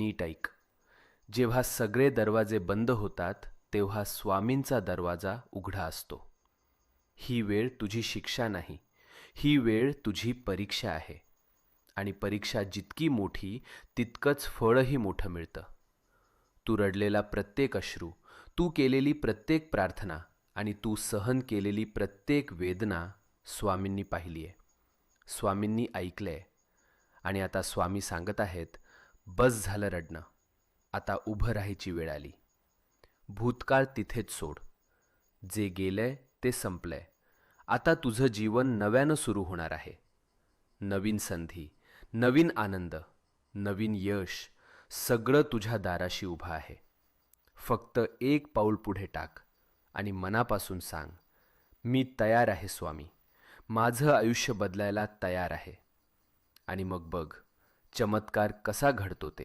नीट ऐक. जेव्हा सगळे दरवाजे बंद होतात तेव्हा स्वामींचा दरवाजा उघडा असतो. ही वेळ तुझी शिक्षा नाही, ही वेळ तुझी परीक्षा आहे. आणि परीक्षा जितकी मोठी तितकंच फळही मोठं मिळतं. तू रडलेला प्रत्येक अश्रू, तू केलेली प्रत्येक प्रार्थना आणि तू सहन केलेली प्रत्येक वेदना स्वामींनी पाहिली आहे, स्वामींनी ऐकलंय. आणि आता स्वामी सांगत आहेत, बस झालं रडणं, आता उभं राहायची वेळ आली. भूतकाळ तिथेच सोड. जे गेलंय ते संपलंय. आता तुझं जीवन नव्यानं सुरू होणार आहे. नवीन संधी, नवीन आनंद, नवीन यश, सगळं तुझ्या दाराशी उभं आहे. फक्त एक पाऊल पुढे टाक आणि मनापासून सांग, मी तयार आहे स्वामी, माझं आयुष्य बदलायला तयार आहे. आणि मग बघ चमत्कार कसा घडतो ते.